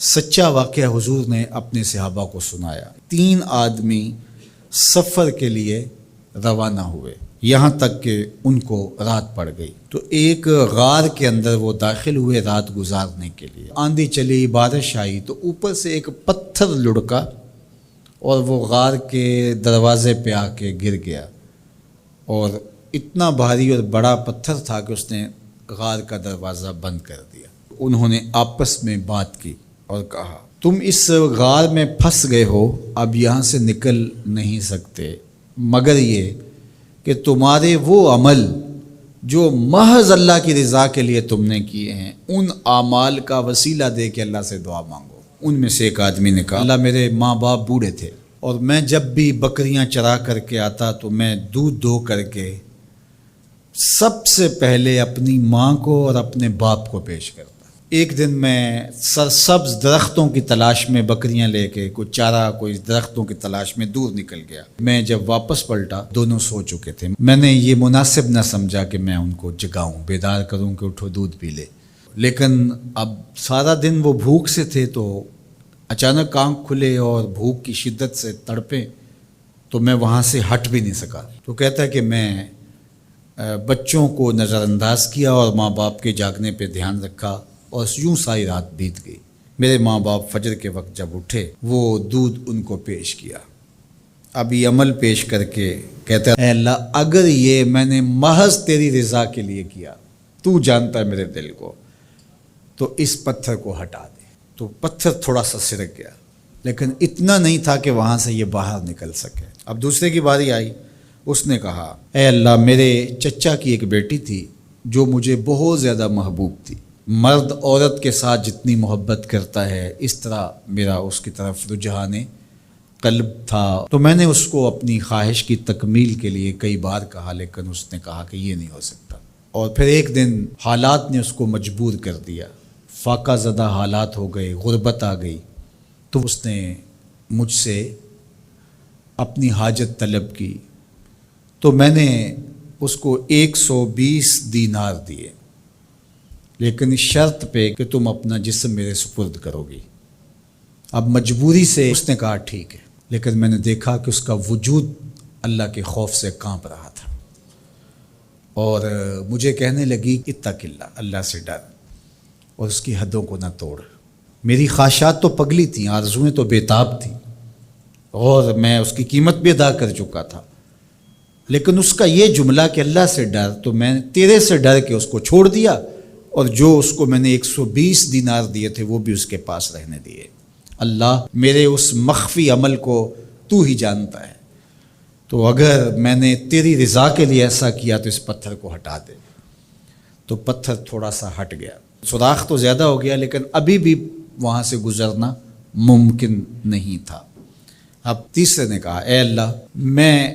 سچا واقعہ حضور نے اپنے صحابہ کو سنایا۔ 3 آدمی سفر کے لیے روانہ ہوئے، یہاں تک کہ ان کو رات پڑ گئی، تو ایک غار کے اندر وہ داخل ہوئے رات گزارنے کے لیے۔ آندھی چلی، بارش آئی، تو اوپر سے ایک پتھر لڑکا اور وہ غار کے دروازے پہ آ کے گر گیا، اور اتنا بھاری اور بڑا پتھر تھا کہ اس نے غار کا دروازہ بند کر دیا۔ انہوں نے آپس میں بات کی اور کہا، تم اس غار میں پھنس گئے ہو، اب یہاں سے نکل نہیں سکتے مگر یہ کہ تمہارے وہ عمل جو محض اللہ کی رضا کے لیے تم نے کیے ہیں، ان اعمال کا وسیلہ دے کے اللہ سے دعا مانگو۔ ان میں سے ایک آدمی نے کہا، اللہ میرے ماں باپ بوڑھے تھے، اور میں جب بھی بکریاں چرا کر کے آتا تو میں دودھ دو کر کے سب سے پہلے اپنی ماں کو اور اپنے باپ کو پیش کرتا۔ ایک دن میں سرسبز درختوں کی تلاش میں بکریاں لے کے کوئی چارہ، کوئی درختوں کی تلاش میں دور نکل گیا۔ میں جب واپس پلٹا، دونوں سو چکے تھے۔ میں نے یہ مناسب نہ سمجھا کہ میں ان کو جگاؤں، بیدار کروں کہ اٹھو دودھ پی لے، لیکن اب سارا دن وہ بھوک سے تھے، تو اچانک آنکھ کھلے اور بھوک کی شدت سے تڑپے، تو میں وہاں سے ہٹ بھی نہیں سکا۔ تو کہتا ہے کہ میں بچوں کو نظر انداز کیا اور ماں باپ کے جاگنے پہ دھیان رکھا، اور یوں ساری رات بیت گئی۔ میرے ماں باپ فجر کے وقت جب اٹھے، وہ دودھ ان کو پیش کیا۔ اب یہ عمل پیش کر کے کہتا ہے، اے اللہ اگر یہ میں نے محض تیری رضا کے لیے کیا، تو جانتا ہے میرے دل کو، تو اس پتھر کو ہٹا دے۔ تو پتھر تھوڑا سا سرک گیا، لیکن اتنا نہیں تھا کہ وہاں سے یہ باہر نکل سکے۔ اب دوسرے کی باری آئی، اس نے کہا، اے اللہ میرے چچا کی ایک بیٹی تھی جو مجھے بہت زیادہ محبوب تھی، مرد عورت کے ساتھ جتنی محبت کرتا ہے اس طرح میرا اس کی طرف رجحان قلب تھا، تو میں نے اس کو اپنی خواہش کی تکمیل کے لیے کئی بار کہا، لیکن اس نے کہا کہ یہ نہیں ہو سکتا۔ اور پھر ایک دن حالات نے اس کو مجبور کر دیا، فاقہ زدہ حالات ہو گئے، غربت آ گئی، تو اس نے مجھ سے اپنی حاجت طلب کی، تو میں نے اس کو 120 دینار دیے، لیکن شرط پہ کہ تم اپنا جسم میرے سپرد کرو گی۔ اب مجبوری سے اس نے کہا ٹھیک ہے، لیکن میں نے دیکھا کہ اس کا وجود اللہ کے خوف سے کانپ رہا تھا، اور مجھے کہنے لگی اتق اللہ، اللہ سے ڈر، اور اس کی حدوں کو نہ توڑ۔ میری خواہشات تو پگلی تھیں، آرزوئیں تو بےتاب تھیں، اور میں اس کی قیمت بھی ادا کر چکا تھا، لیکن اس کا یہ جملہ کہ اللہ سے ڈر، تو میں تیرے سے ڈر کے اس کو چھوڑ دیا، اور جو اس کو میں نے 120 دینار دیے تھے وہ بھی اس کے پاس رہنے دیے۔ اللہ میرے اس مخفی عمل کو تو ہی جانتا ہے، تو اگر میں نے تیری رضا کے لیے ایسا کیا تو اس پتھر کو ہٹا دے۔ تو پتھر تھوڑا سا ہٹ گیا، سوراخ تو زیادہ ہو گیا، لیکن ابھی بھی وہاں سے گزرنا ممکن نہیں تھا۔ اب تیسرے نے کہا، اے اللہ میں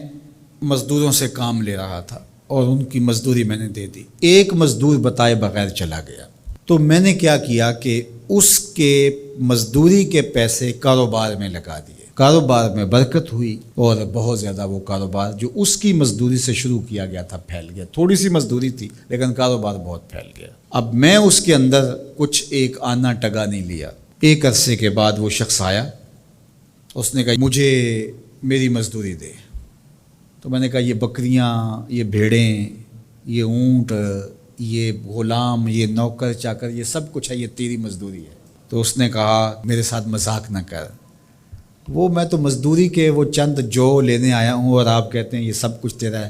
مزدوروں سے کام لے رہا تھا اور ان کی مزدوری میں نے دے دی، ایک مزدور بتائے بغیر چلا گیا، تو میں نے کیا کیا کہ اس کے مزدوری کے پیسے کاروبار میں لگا دیے، کاروبار میں برکت ہوئی، اور بہت زیادہ وہ کاروبار جو اس کی مزدوری سے شروع کیا گیا تھا پھیل گیا۔ تھوڑی سی مزدوری تھی لیکن کاروبار بہت پھیل گیا۔ اب میں اس کے اندر کچھ ایک آنا ٹگا نہیں لیا۔ ایک عرصے کے بعد وہ شخص آیا، اس نے کہا مجھے میری مزدوری دے۔ تو میں نے کہا یہ بکریاں، یہ بھیڑیں، یہ اونٹ، یہ غلام، یہ نوکر چاکر، یہ سب کچھ ہے، یہ تیری مزدوری ہے۔ تو اس نے کہا میرے ساتھ مذاق نہ کر، وہ میں تو مزدوری کے وہ چند جو لینے آیا ہوں، اور آپ کہتے ہیں یہ سب کچھ تیرا ہے۔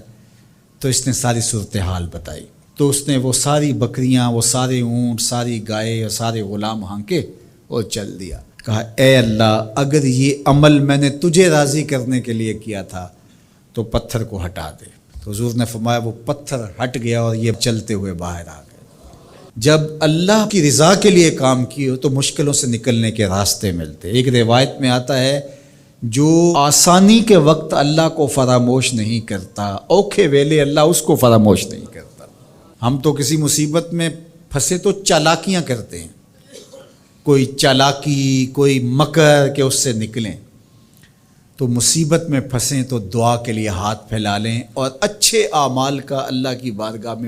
تو اس نے ساری صورتحال بتائی، تو اس نے وہ ساری بکریاں، وہ سارے اونٹ، ساری گائے اور سارے غلام ہانکے اور چل دیا۔ کہا اے اللہ اگر یہ عمل میں نے تجھے راضی کرنے کے لیے کیا تھا تو پتھر کو ہٹا دے۔ تو حضور نے فرمایا وہ پتھر ہٹ گیا اور یہ چلتے ہوئے باہر آ گئے۔ جب اللہ کی رضا کے لیے کام کیے تو مشکلوں سے نکلنے کے راستے ملتے۔ ایک روایت میں آتا ہے جو آسانی کے وقت اللہ کو فراموش نہیں کرتا، اوکھے ویلے اللہ اس کو فراموش نہیں کرتا۔ ہم تو کسی مصیبت میں پھنسے تو چالاکیاں کرتے ہیں، کوئی چالاکی، کوئی مکر کہ اس سے نکلیں۔ تو مصیبت میں پھنسیں تو دعا کے لیے ہاتھ پھیلا لیں، اور اچھے اعمال کا اللہ کی بارگاہ میں